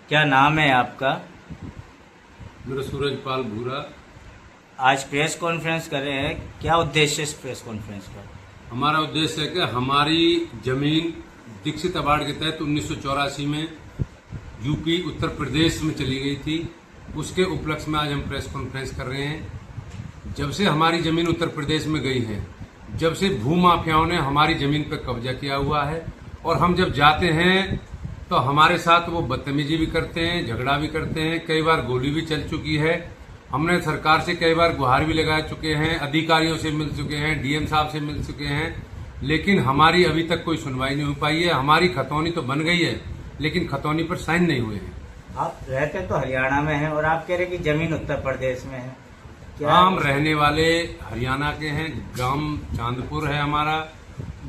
क्या नाम है आपका? मेरा सूरजपाल भूरा। आज प्रेस कॉन्फ्रेंस कर रहे हैं, क्या उद्देश्य इस प्रेस कॉन्फ्रेंस का? हमारा उद्देश्य है कि हमारी जमीन दीक्षित अवार्ड के तहत 1984 में यूपी उत्तर प्रदेश में चली गई थी। उसके उपलक्ष्य में आज हम प्रेस कॉन्फ्रेंस कर रहे हैं। जब से हमारी जमीन उत्तर प्रदेश में गई है, जब से भूमाफियाओं ने हमारी जमीन पर कब्जा किया हुआ है और हम जब जाते हैं तो हमारे साथ वो बदतमीजी भी करते हैं, झगड़ा भी करते हैं। कई बार गोली भी चल चुकी है। हमने सरकार से कई बार गुहार भी लगा चुके हैं, अधिकारियों से मिल चुके हैं, डीएम साहब से मिल चुके हैं, लेकिन हमारी अभी तक कोई सुनवाई नहीं हो पाई है। हमारी खतौनी तो बन गई है, लेकिन खतौनी पर साइन नहीं हुए हैं। आप रहते तो हरियाणा में हैं और आप कह रहे हैं कि जमीन उत्तर प्रदेश में है। हम रहने वाले हरियाणा के हैं। ग्राम चांदपुर है हमारा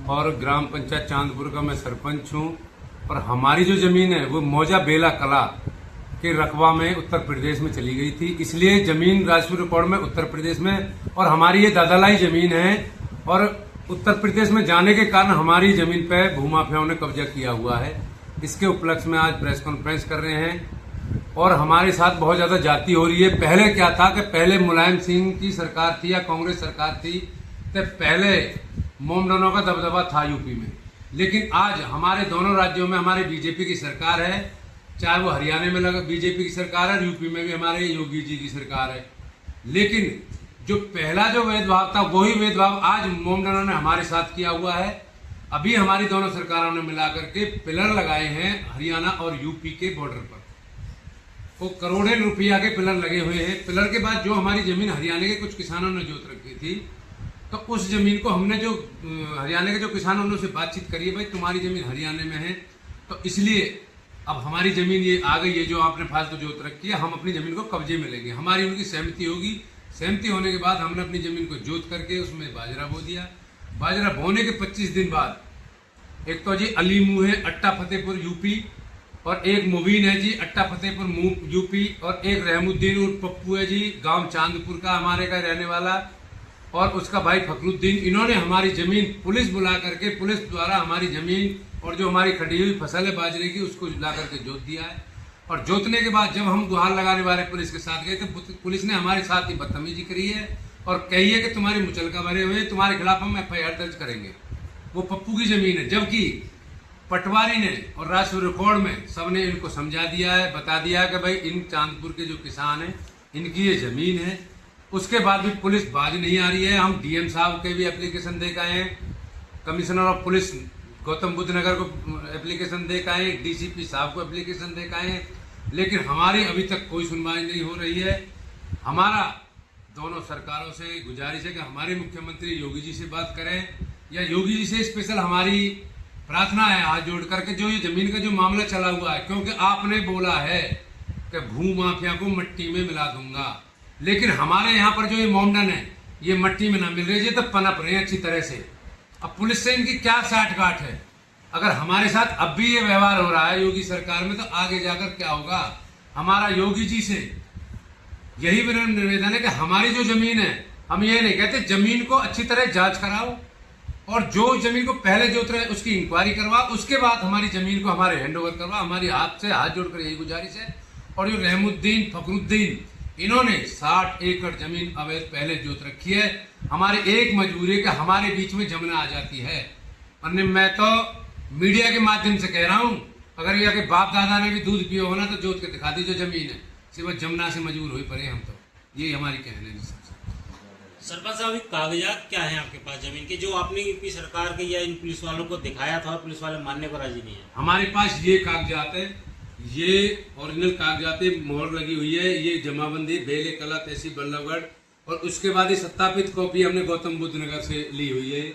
और ग्राम पंचायत चांदपुर का मैं सरपंच हूँ। और हमारी जो जमीन है वो मौजा बेला कला के रकबा में उत्तर प्रदेश में चली गई थी, इसलिए जमीन राजस्व रिकॉर्ड में उत्तर प्रदेश में, और हमारी ये दादालाई जमीन है। और उत्तर प्रदेश में जाने के कारण हमारी जमीन पर भूमाफियाओं ने कब्जा किया हुआ है। इसके उपलक्ष्य में आज प्रेस कॉन्फ्रेंस कर रहे हैं और हमारे साथ बहुत ज्यादा जाति हो रही है। पहले क्या था कि पहले मुलायम सिंह की सरकार थी या कांग्रेस सरकार थी, तो पहले मोमडनों का दबदबा था यूपी में, लेकिन आज हमारे दोनों राज्यों में हमारे बीजेपी की सरकार है। चाहे वो हरियाणा में लगा बीजेपी की सरकार है, यूपी में भी हमारे योगी जी की सरकार है। लेकिन जो पहला जो भेदभाव था वही भेदभाव आज मोमडनों ने हमारे साथ किया हुआ है। अभी हमारी दोनों सरकारों ने मिलाकर के पिलर लगाए हैं हरियाणा और यूपी के बॉर्डर पर। वो करोड़ों रुपया के पिलर लगे हुए हैं। पिलर के बाद जो हमारी जमीन हरियाणा के कुछ किसानों ने जोत रखी थी, तो उस जमीन को हमने जो हरियाणा के जो किसानों ने उनसे बातचीत करी है, भाई तुम्हारी जमीन हरियाणा में है, तो इसलिए अब हमारी जमीन ये आ गई है जो आपने फालतू जोत रखी है, हम अपनी जमीन को कब्जे में लेंगे। हमारी उनकी सहमति होगी। सहमति होने के बाद हमने अपनी जमीन को जोत करके उसमें बाजरा बो दिया। बाजरा बोने के 25 दिन बाद एक तो जी अली मुँह है अट्टा फतेहपुर यूपी, और एक मुबीन है जी अट्टा फतेहपुर यूपी, और एक रहमुद्दीन उर्फ पप्पू है जी गांव चांदपुर का हमारे का रहने वाला, और उसका भाई फखरुद्दीन। इन्होंने हमारी जमीन पुलिस बुला करके, पुलिस द्वारा हमारी जमीन और जो हमारी खड़ी हुई फसल है बाजरे की उसको ला करके जोत दिया है। और जोतने के बाद जब हम गुहार लगाने वाले पुलिस के साथ गए तो पुलिस ने हमारे साथ ही बदतमीजी करी है और कही है कि तुम्हारी मुचलका भरे हुए, तुम्हारे खिलाफ हम FIR दर्ज करेंगे। वो पप्पू की जमीन है, जबकि पटवारी ने और राजस्व रिकॉर्ड में सबने इनको समझा दिया है, बता दिया है कि भाई इन चांदपुर के जो किसान हैं इनकी ये जमीन है। उसके बाद भी पुलिस बाज नहीं आ रही है। हम डीएम साहब के भी एप्लीकेशन दे के आए हैं, commissioner of police Gautam Buddh Nagar को एप्लीकेशन दे के आए, DCP साहब को एप्लीकेशन दे के आए हैं, लेकिन हमारी अभी तक कोई सुनवाई नहीं हो रही है। हमारा दोनों सरकारों से गुजारिश है कि हमारे मुख्यमंत्री योगी जी से बात करें, या योगी जी से स्पेशल हमारी प्रार्थना है हाथ जोड़ करके, जो ये जमीन का जो मामला चला हुआ है, क्योंकि आपने बोला है कि भू माफिया को मिट्टी में मिला दूंगा, लेकिन हमारे यहाँ पर जो ये मोमडन है ये मिट्टी में ना मिल रही है, तो पनप रहे हैं अच्छी तरह से। अब पुलिस से इनकी क्या साठगांठ है? अगर हमारे साथ अब भी ये व्यवहार हो रहा है योगी सरकार में, तो आगे जाकर क्या होगा? हमारा योगी जी से यही निवेदन है कि हमारी जो जमीन है, हम ये नहीं कहते, जमीन को अच्छी तरह जांच कराओ और जो जमीन को पहले जोत रहे उसकी इंक्वायरी करवा, उसके बाद हमारी जमीन को हमारे हैंडओवर करवा। हमारी हाथ से हाथ जोड़कर यही गुजारिश है। और जो रहमुद्दीन फखरुद्दीन, इन्होंने 60 एकड़ जमीन अवैध पहले जोत रखी है। हमारी एक मजबूरी है कि हमारे बीच में जमुना आ जाती है। और मैं तो मीडिया के माध्यम से कह रहा हूँ, अगर ये के बाप दादा ने भी दूध पिया होना तो जोत के दिखा दी जो जमीन है, सिर्फ जमुना से मजबूर हो पड़े हम। तो ये हमारी कहने है। सरपंच साहब, कागजात क्या है आपके पास जमीन के, जो आपने यूपी सरकार के या इन पुलिस वालों को दिखाया था और पुलिस वाले मानने को राजी नहीं है? हमारे पास ये कागजात है, ये ओरिजिनल कागजात, मोहर लगी हुई है, ये जमाबंदी बेले कला तहसील बल्लभगढ़, और उसके बाद ये सत्यापित कॉपी हमने गौतम बुद्ध नगर से ली हुई है।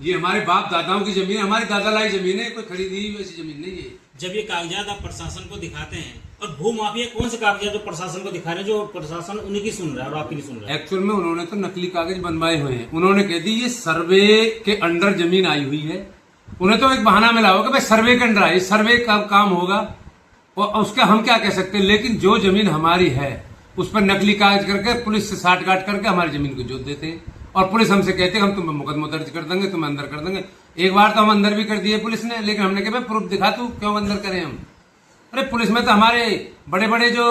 ये हमारे बाप दादाओं की जमीन है, हमारी दादालाई जमीन है, कोई खरीदी हुई वैसी जमीन नहीं है। जब ये कागजात आप प्रशासन को दिखाते हैं, और भू माफिया कौन से कागजात जो प्रशासन को दिखा रहे हैं, जो प्रशासन उन्हीं की सुन रहा है और आपकी नहीं सुन रहा है? एक्चुअल में उन्होंने तो नकली कागज बनवाए हुए हैं। उन्होंने कह दी ये सर्वे के अंडर जमीन आई हुई है। उन्हें तो एक बहाना मिला होगा भाई सर्वे के अंडर आई, सर्वे का काम होगा और उसका हम क्या कह सकते हैं। लेकिन जो जमीन हमारी है उस पर नकली कागज करके पुलिस से साठगांठ करके हमारी जमीन को जोत देते हैं, और पुलिस हमसे कहते हैं हम तुम्हें मुकदमा दर्ज कर देंगे, तुम्हें अंदर कर देंगे। एक बार तो हम अंदर भी कर दिए पुलिस ने, लेकिन हमने कहा प्रूफ दिखा तू, क्यों अंदर करें हम। अरे पुलिस में तो हमारे बड़े बड़े जो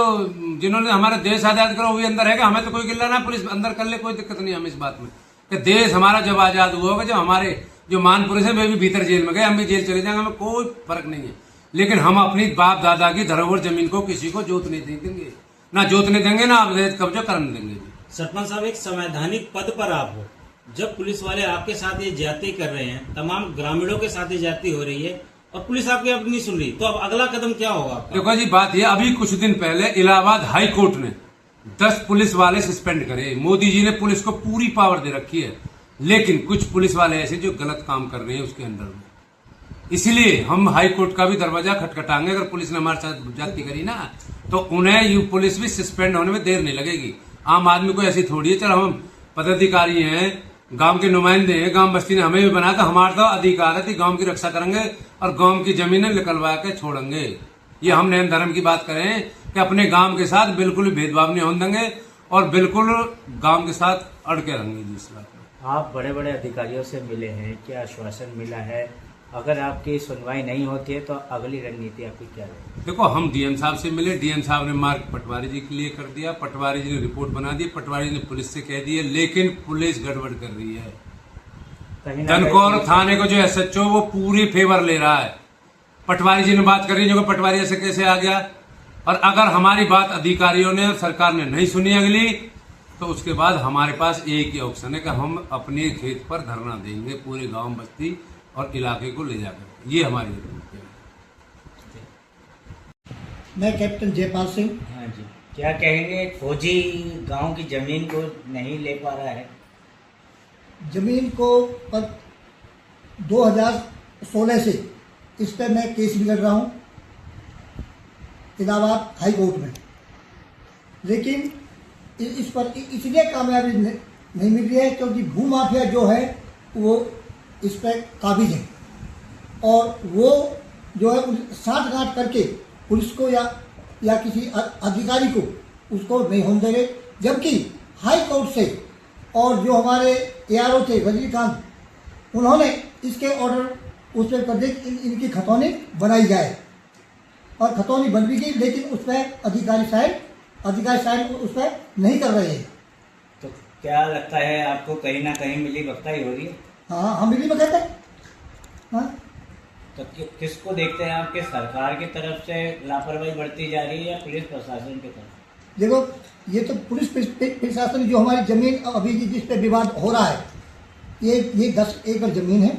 जिन्होंने हमारा देश आजाद करा वो भी अंदर है, हमें तो कोई गिल्ला ना, पुलिस अंदर कर ले, कोई दिक्कत नहीं हमें इस बात में कि देश हमारा जब आजाद हुआ होगा, जब हमारे जो मान पुरुष है वे भी भीतर जेल में गए, हम भी जेल चले जाएंगे, हमें कोई फर्क नहीं है। लेकिन हम अपनी बाप दादा की धरोहर जमीन को किसी को जोतने नहीं देंगे, ना जोतने देंगे, ना अवैध कब्जा करने देंगे। सरपंच साहब, एक संवैधानिक पद पर आप हो, जब पुलिस वाले आपके साथ ये ज्यादती कर रहे हैं, तमाम ग्रामीणों के साथ ये ज्यादती हो रही है और पुलिस आपकी अब नहीं सुन रही, तो अब अगला कदम क्या होगा आपका? देखो जी, बात ये, अभी कुछ दिन पहले इलाहाबाद हाई कोर्ट ने 10 पुलिस वाले सस्पेंड करे। मोदी जी ने पुलिस को पूरी पावर दे रखी है, लेकिन कुछ पुलिस वाले ऐसे जो गलत काम कर रहे हैं उसके अंदर में, इसलिए हम हाई कोर्ट का भी दरवाजा खटखटाएंगे। अगर पुलिस ने हमारे साथ ज्यादती करी ना तो उन्हें यू पुलिस भी सस्पेंड होने में देर नहीं लगेगी। आम आदमी को ऐसी थोड़ी है, चलो हम पदाधिकारी हैं, गांव के नुमाइंदे हैं, गांव बस्ती ने हमें भी बनाया, तो हमारा तो अधिकार है कि गांव की रक्षा करेंगे और गांव की जमीनें निकलवा के छोड़ेंगे। ये हम नैन धर्म की बात करें कि अपने गांव के साथ बिल्कुल भी भेदभाव नहीं होने देंगे और बिल्कुल गांव के साथ अड़ के रहेंगे जी। इस बात में आप बड़े बड़े अधिकारियों से मिले हैं, क्या आश्वासन मिला है? अगर आपकी सुनवाई नहीं होती है तो अगली रणनीति आपकी क्या रहेगी? देखो, हम डीएम साहब से मिले, डीएम साहब ने मार्ग पटवारी जी के लिए कर दिया, पटवारी जी ने रिपोर्ट बना दी, पटवारी जी ने पुलिस से कह दिया, लेकिन पुलिस गड़बड़ कर रही है। धनकौर थाने को जो एसएचओ वो पूरी फेवर ले रहा है, पटवारी जी ने बात कर रही है, जो पटवारी ऐसे कैसे आ गया। और अगर हमारी बात अधिकारियों ने और सरकार ने नहीं सुनी अगली, तो उसके बाद हमारे पास एक ही ऑप्शन है कि हम अपने खेत पर धरना देंगे, पूरे गांव बस्ती और इलाके को ले जाकर। ये हमारी रणनीति है। मैं कैप्टन जयपाल सिंह। हाँ जी, क्या कहेंगे? फौजी गांव की जमीन को नहीं ले पा रहा है। जमीन को 2016 से इस पर मैं केस भी लड़ रहा हूँ इलाहाबाद हाई कोर्ट में, लेकिन इस पर इसलिए कामयाबी नहीं मिल रही है क्योंकि भूमाफिया जो है वो इस पर काबिज है और वो जो है साठगांठ करके पुलिस को या किसी अधिकारी को उसको नहीं होने देंगे। जबकि हाई कोर्ट से और जो हमारे ARO थे रजनीकांत, उन्होंने इसके ऑर्डर उस पर कर दिए कि इनकी खतौनी बनाई जाए और खतौनी बन भी गई, लेकिन उस पर अधिकारी साहब उस पर नहीं कर रहे हैं। तो क्या लगता है आपको, कहीं ना कहीं मिली भगताई हो रही है? हाँ, हम मिली भगत है। हाँ, तो किसको देखते हैं आपके? सरकार की तरफ से लापरवाही बढ़ती जा रही है या पुलिस प्रशासन की तरफ? देखो, ये तो पुलिस प्रशासन जो हमारी जमीन अभी जिस पे विवाद हो रहा है, ये 10 एकड़ जमीन है,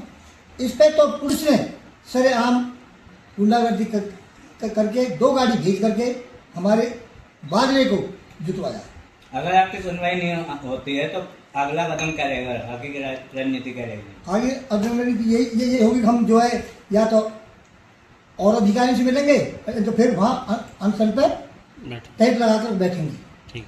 इस पे तो पुलिस ने सरेआम गुंडागर्दी करके 2 गाड़ी भेज करके हमारे बाजरे को जुटवाया। अगर आपकी सुनवाई नहीं होती है तो अगला कदम क्या रहेगा? आगे की रणनीति क्या रहेगी? आगे रणनीति ये होगी कि हम जो है या तो और अधिकारी से मिलेंगे तो फिर वहाँ अनशन पर टेंट लगाकर बैठेंगे। ठीक।